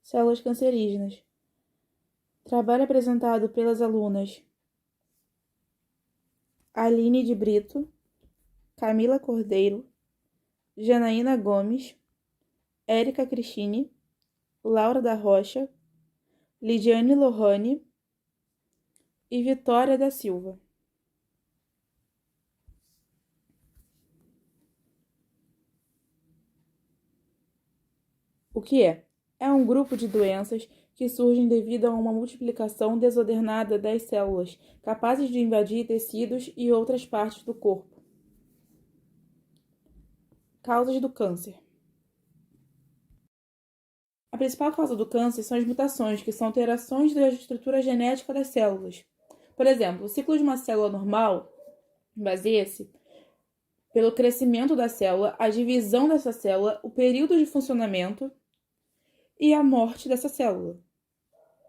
Células cancerígenas. Trabalho apresentado pelas alunas Aline de Brito, Camila Cordeiro, Janaína Gomes, Érica Cristine, Laura da Rocha, Lidiane Lohane e Vitória da Silva. O que é? É um grupo de doenças que surgem devido a uma multiplicação desordenada das células, capazes de invadir tecidos e outras partes do corpo. Causas do câncer. A principal causa do câncer são as mutações, que são alterações da estrutura genética das células. Por exemplo, o ciclo de uma célula normal baseia-se pelo crescimento da célula, a divisão dessa célula, o período de funcionamento e a morte dessa célula.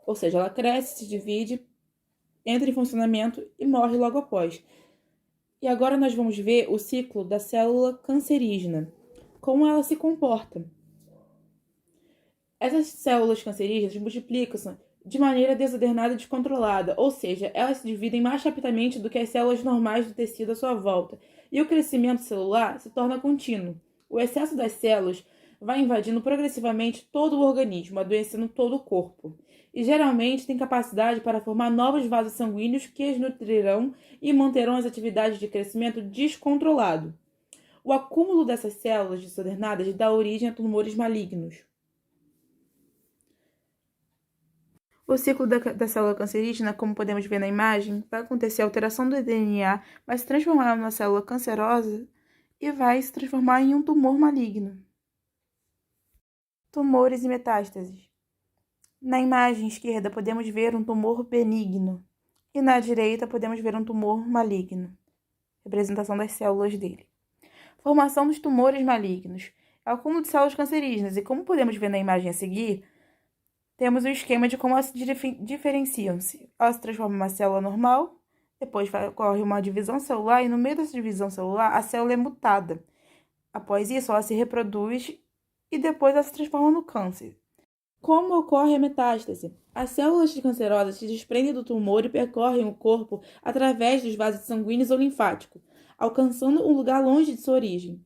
Ou seja, ela cresce, se divide, entra em funcionamento e morre logo após. E agora nós vamos ver o ciclo da célula cancerígena, como ela se comporta. Essas células cancerígenas multiplicam-se de maneira desordenada e descontrolada, ou seja, elas se dividem mais rapidamente do que as células normais do tecido à sua volta, e o crescimento celular se torna contínuo. O excesso das células vai invadindo progressivamente todo o organismo, adoecendo todo o corpo, e geralmente tem capacidade para formar novos vasos sanguíneos que as nutrirão e manterão as atividades de crescimento descontrolado. O acúmulo dessas células desordenadas dá origem a tumores malignos. O ciclo da célula cancerígena, como podemos ver na imagem, vai acontecer a alteração do DNA, vai se transformar numa célula cancerosa e vai se transformar em um tumor maligno. Tumores e metástases. Na imagem esquerda podemos ver um tumor benigno e na direita podemos ver um tumor maligno, representação das células dele. Formação dos tumores malignos. É o acúmulo de células cancerígenas e, como podemos ver na imagem a seguir, temos o esquema de como elas se diferenciam-se. Ela se transforma em uma célula normal, depois ocorre uma divisão celular e no meio dessa divisão celular a célula é mutada. Após isso, ela se reproduz e depois ela se transforma no câncer. Como ocorre a metástase? As células cancerosas se desprendem do tumor e percorrem o corpo através dos vasos sanguíneos ou linfáticos, alcançando um lugar longe de sua origem,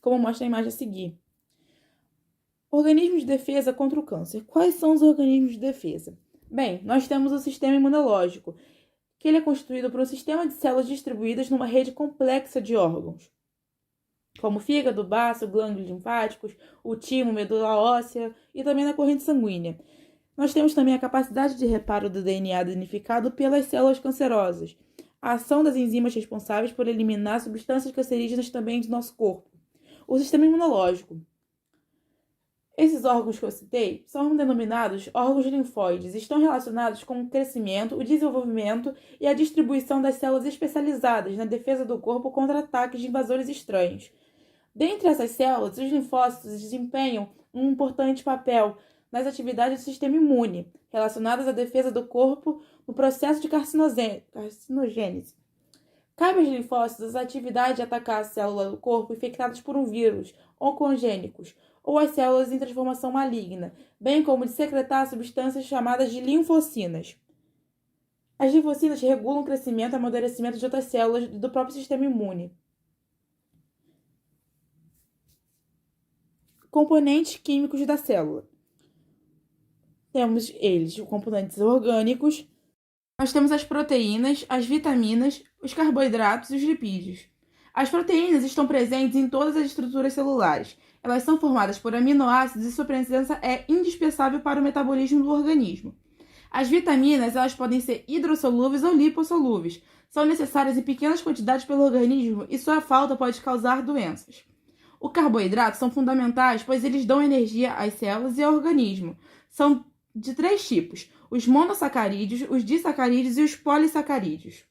como mostra a imagem a seguir. Organismos de defesa contra o câncer. Quais são os organismos de defesa? Bem, nós temos o sistema imunológico, que ele é constituído por um sistema de células distribuídas numa rede complexa de órgãos, como fígado, baço, glândulos linfáticos, o timo, medula óssea e também na corrente sanguínea. Nós temos também a capacidade de reparo do DNA danificado pelas células cancerosas, a ação das enzimas responsáveis por eliminar substâncias cancerígenas também de nosso corpo. O sistema imunológico. Esses órgãos que eu citei são denominados órgãos linfóides e estão relacionados com o crescimento, o desenvolvimento e a distribuição das células especializadas na defesa do corpo contra ataques de invasores estranhos. Dentre essas células, os linfócitos desempenham um importante papel nas atividades do sistema imune, relacionadas à defesa do corpo no processo de carcinogênese. Cabe aos linfócitos a atividade de atacar a célula do corpo infectadas por um vírus, oncogênicos, ou as células em transformação maligna, bem como de secretar substâncias chamadas de linfocinas. As linfocinas regulam o crescimento e amadurecimento de outras células do próprio sistema imune. Componentes químicos da célula. Temos eles, os componentes orgânicos. Nós temos as proteínas, as vitaminas, os carboidratos e os lipídios. As proteínas estão presentes em todas as estruturas celulares. Elas são formadas por aminoácidos e sua presença é indispensável para o metabolismo do organismo. As vitaminas, elas podem ser hidrossolúveis ou lipossolúveis. São necessárias em pequenas quantidades pelo organismo e sua falta pode causar doenças. Os carboidratos são fundamentais, pois eles dão energia às células e ao organismo. São de 3 tipos: os monossacarídeos, os disacarídeos e os polissacarídeos.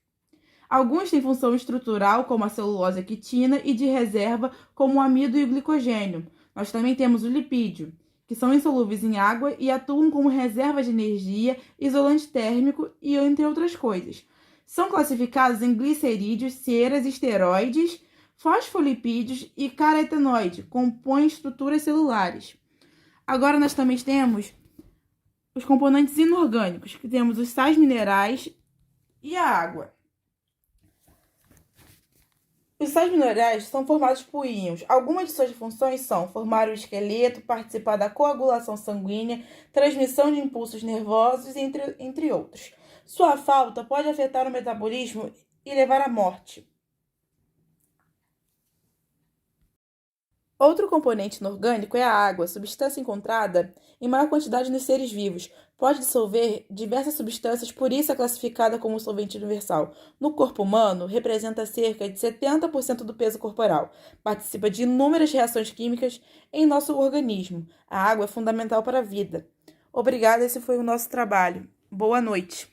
Alguns têm função estrutural, como a celulose e a quitina, e de reserva, como o amido e o glicogênio. Nós também temos o lipídio, que são insolúveis em água e atuam como reserva de energia, isolante térmico e entre outras coisas. São classificados em glicerídeos, ceras, esteroides, fosfolipídios e carotenoide, compõem estruturas celulares. Agora nós também temos os componentes inorgânicos, que temos os sais minerais e a água. Os sais minerais são formados por íons. Algumas de suas funções são formar o esqueleto, participar da coagulação sanguínea, transmissão de impulsos nervosos, entre outros. Sua falta pode afetar o metabolismo e levar à morte. Outro componente inorgânico é a água, substância encontrada em maior quantidade nos seres vivos. Pode dissolver diversas substâncias, por isso é classificada como solvente universal. No corpo humano, representa cerca de 70% do peso corporal. Participa de inúmeras reações químicas em nosso organismo. A água é fundamental para a vida. Obrigada, esse foi o nosso trabalho. Boa noite.